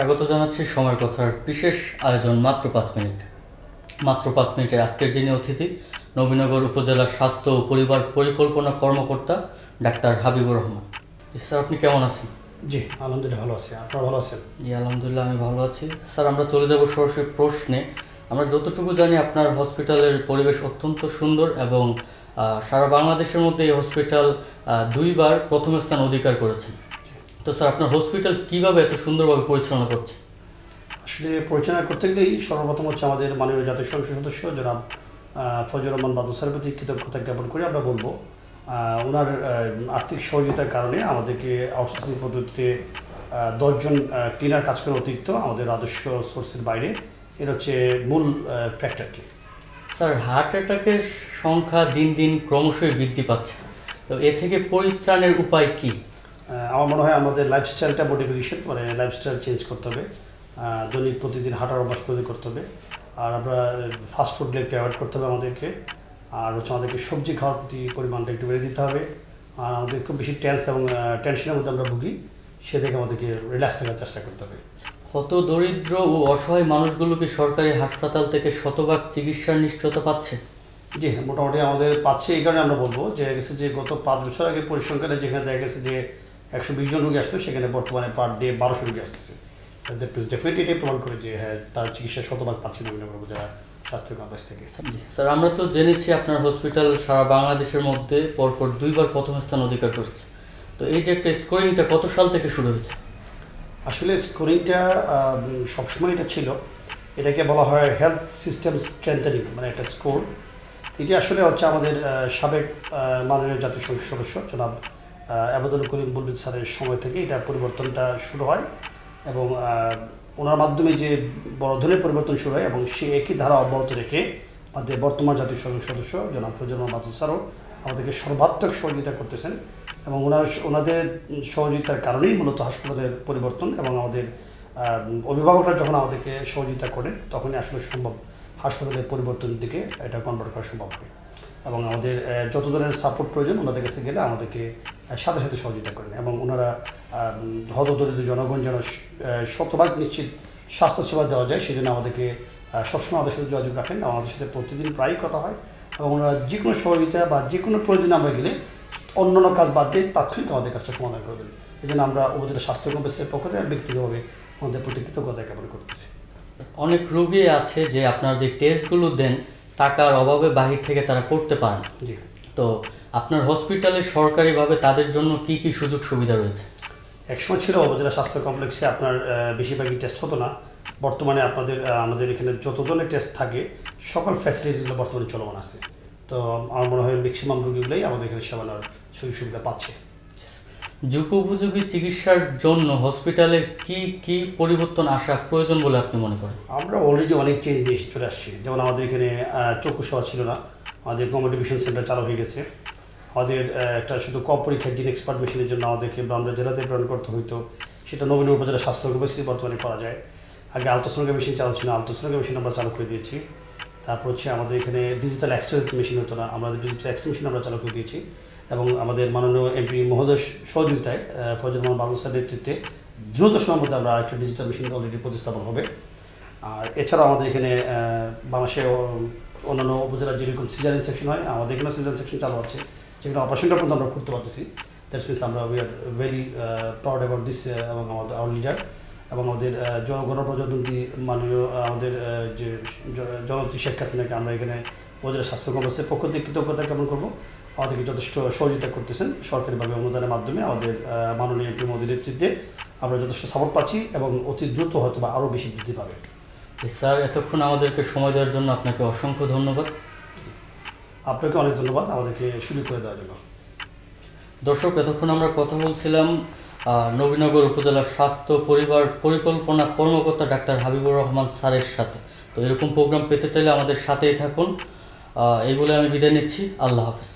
স্বাগত জানাচ্ছি সময়ের কথার বিশেষ আয়োজন মাত্র 5 মিনিটে আজকের যিনি অতিথি নবীনগর উপজেলার স্বাস্থ্য ও পরিবার পরিকল্পনা কর্মকর্তা ডাক্তার হাবিবুর রহমান। স্যার, আপনি কেমন আছেন? জি, আলহামদুলিল্লাহ ভালো আছি। আপনারা ভালো আছেন? জি, আলহামদুলিল্লাহ আমি ভালো আছি। স্যার, আমরা চলে যাব সরাসরি প্রশ্নে। আমরা যতটুকু জানি আপনার হসপিটালের পরিবেশ অত্যন্ত সুন্দর এবং সারা বাংলাদেশের মধ্যে এই হসপিটাল 2বার প্রথম স্থান অধিকার করেছে। তো স্যার, আপনার হসপিটাল কীভাবে এত সুন্দরভাবে পরিচালনা করছে? আসলে পরিচালনা করতে গেলেই সর্বপ্রথম হচ্ছে আমাদের মাননীয় জাতীয় সংসদ সদস্য জনাব ফজলুর রহমান বাদল স্যারের প্রতি কৃতজ্ঞতা জ্ঞাপন করে আমরা বলবো ওনার আর্থিক সহযোগিতার কারণে আমাদেরকে আউটসোর্সিং পদ্ধতিতে 10 জন ক্লিনার কাজ করার অতিরিক্ত আমাদের রাজস্ব সোর্সের বাইরে এর হচ্ছে মূল ফ্যাক্টর কি। স্যার, হার্ট অ্যাটাকের সংখ্যা দিন দিন ক্রমশই বৃদ্ধি পাচ্ছে, তো এ থেকে পরিত্রাণের উপায় কি? আমার মনে হয় আমাদের লাইফস্টাইলটা মডিফিকেশন, মানে লাইফস্টাইল চেঞ্জ করতে হবে। দৈনিক প্রতিদিন হাঁটার অভ্যাস করতে হবে। আর আমরা ফাস্টফুডগুলো একটু অ্যাভয়েড করতে হবে আমাদেরকে। আর হচ্ছে আমাদেরকে সবজি খাওয়ার প্রতি পরিমাণটা একটু বেড়ে দিতে হবে। আর আমাদের খুব বেশি টেনশনের মধ্যে আমরা ভুগি, সে থেকে আমাদেরকে রিল্যাক্স থাকার চেষ্টা করতে হবে। কত দরিদ্র ও অসহায় মানুষগুলোকে সরকারি হাসপাতাল থেকে শতভাগ চিকিৎসার নিশ্চয়তা পাচ্ছে? জি, মোটামুটি আমাদের পাচ্ছে। এই কারণে আমরা বলবো যে গেছে যে গত 5 বছর আগে পরিসংখ্যানে যেখানে দেখা গেছে যে 120 জন রোগী আসতো, সেখানে বর্তমানে পার ডে 1200 রোগী আসতেছে। ডেফিনেটলি এটাই প্রমাণ করে যে হ্যাঁ, তার চিকিৎসা শতভাগ পাচ্ছে নবীনগর উপজেলা স্বাস্থ্য কমপ্লেক্স থেকে। স্যার, আমরা তো জেনেছি আপনার হসপিটাল সারা বাংলাদেশের মধ্যে পরপর 2বার প্রথম স্থান অধিকার করছে। তো এই যে একটা স্কোরিংটা কত সাল থেকে শুরু হয়েছে? আসলে স্কোরিংটা সবসময় এটা ছিল, এটাকে বলা হয় হেলথ সিস্টেম স্ট্রেংথেনিং, মানে একটা স্কোর। এটি আসলে হচ্ছে আমাদের সাবেক মাননীয় জাতীয় সংসদ সদস্য জনাব আবেদুল করিম বুলবুল স্যারের সময় থেকে এটা পরিবর্তনটা শুরু হয় এবং ওনার মাধ্যমে যে বড় ধরনের পরিবর্তন শুরু হয় এবং সে একই ধারা অব্যাহত রেখে আমাদের বর্তমান জাতীয় সংসদ সদস্য জনাব ফজলুর রহমান বাদল স্যারও আমাদেরকে সর্বাত্মক সহযোগিতা করতেছেন এবং ওনাদের সহযোগিতার কারণেই মূলত হাসপাতালের পরিবর্তন এবং আমাদের অভিভাবকরা যখন আমাদেরকে সহযোগিতা করেন তখনই আসলে সম্ভব হাসপাতালের পরিবর্তনের দিকে এটা কনভার্ট করা সম্ভব হয় এবং আমাদের যত ধরনের সাপোর্ট প্রয়োজন ওনাদের কাছে গেলে আমাদেরকে সাথে সাথে সহযোগিতা করেন এবং ওনারা হতদরিদ্র জনগণ যেন শতভাগ নিশ্চিত স্বাস্থ্যসেবা দেওয়া যায় সেজন্য আমাদেরকে সবসময় আমাদের সাথে যোগাযোগ রাখেন। আমাদের সাথে প্রতিদিন প্রায়ই কথা হয় এবং ওনারা যে কোনো সহযোগিতা বা যে কোনো প্রয়োজনে আমরা গেলে অন্যান্য কাজ বাদ দিয়ে তাৎক্ষণিক আমাদের কাজটা সমাধান করে দেন। এই জন্য আমরা উপজেলা স্বাস্থ্য কমপ্লেক্সের পক্ষ থেকে ব্যক্তিগতভাবে আমাদের প্রতি কৃতজ্ঞতা জ্ঞাপন করতেছি। অনেক রোগী আছে যে আপনার যে টেস্টগুলো দেন টাকার অভাবে বাহির থেকে তারা করতে পারেন। জি, তো আপনার হসপিটালে সরকারিভাবে তাদের জন্য কি কি সুযোগ সুবিধা রয়েছে? একসময় ছিল উপজেলা স্বাস্থ্য কমপ্লেক্সে আপনার বেশিরভাগই টেস্ট হতো না। বর্তমানে আমাদের এখানে যত ধরনের টেস্ট থাকে সকল ফ্যাসিলিটিসগুলো বর্তমানে চলমান আছে। তো আমার মনে হয় ম্যাক্সিমাম রোগীগুলোই আমাদের এখানে সেবা নেওয়ার সুযোগ সুবিধা পাচ্ছে। যুগোপযোগী চিকিৎসার জন্য হসপিটালের কি কি পরিবর্তন আসা প্রয়োজন বলে আপনি মনে করেন? আমরা অলরেডি অনেক চেঞ্জ দিয়ে চলে আসছি। যেমন আমাদের এখানে চক্ষু সেবা ছিল না, আমাদের কমিউনিটি ভিশন সেন্টার চালু হয়ে গেছে। আমাদের একটা শুধু ক পরীক্ষার জিন এক্সপার্ট মেশিনের জন্য আমাদেরকে আমরা জেলাতে প্রেরণ করতে হইতো, সেটা নবীনগর উপজেলা স্বাস্থ্য কমপ্লেক্সে বর্তমানে করা যায়। আগে আলট্রাসোনোগ্রাফি মেশিন চালু ছিল, আলট্রাসোনোগ্রাফি মেশিন আমরা চালু করে দিয়েছি। তারপর হচ্ছে আমাদের এখানে ডিজিটাল এক্সরে মেশিন হতো না, আমাদের ডিজিটাল এক্সরে মেশিন আমরা চালু করে দিয়েছি এবং আমাদের মাননীয় এমপি মহোদয় সহযোগিতায় ফজলুর রহমান বাদল স্যারের নেতৃত্বে দ্রুত সময়ের মধ্যে আমরা একটা ডিজিটাল মেশিন অলরেডি প্রতিস্থাপন হবে। আর এছাড়াও আমাদের এখানে বাংলাদেশে অন্যান্য উপজেলার যেরকম সিজারিন সেকশন হয়, আমাদের এখানেও সিজারিন সেকশন চালু আছে, যেখানে অপারেশনটা পর্যন্ত আমরা করতে পারতেছি। দ্যাটস মিনস আমরা we are very proud about this এবং আমাদের আওয়ার লিডার এবং আমাদের গণপ্রজাতন্ত্রী মাননীয় আমাদের যে জননেত্রী শেখ হাসিনাকে আমরা এখানে উপজেলা স্বাস্থ্য কমপ্লেক্সের পক্ষ থেকে কৃতজ্ঞতা জ্ঞাপন করবো। আমাদেরকে যথেষ্ট সহযোগিতা করতেছেন সরকারিভাবে অনুদানের মাধ্যমে। আমাদের মাননীয় এমপি মোদীর নেতৃত্বে আমরা যথেষ্ট সাপোর্ট পাচ্ছি এবং অতি দ্রুত হয়তো বা আরও বেশি বৃদ্ধি পাবে। স্যার, এতক্ষণ আমাদেরকে সময় দেওয়ার জন্য আপনাকে অসংখ্য ধন্যবাদ। আপনাকে অনেক ধন্যবাদ আমাদেরকে সুযোগ করে দেওয়ার জন্য। দর্শক, এতক্ষণ আমরা কথা বলছিলাম নবীনগর উপজেলার স্বাস্থ্য পরিবার পরিকল্পনা কর্মকর্তা ডাক্তার হাবিবুর রহমান স্যারের সাথে। তো এরকম প্রোগ্রাম পেতে চাইলে আমাদের সাথেই থাকুন। এই বলে আমি বিদায় নিচ্ছি। আল্লাহ হাফেজ।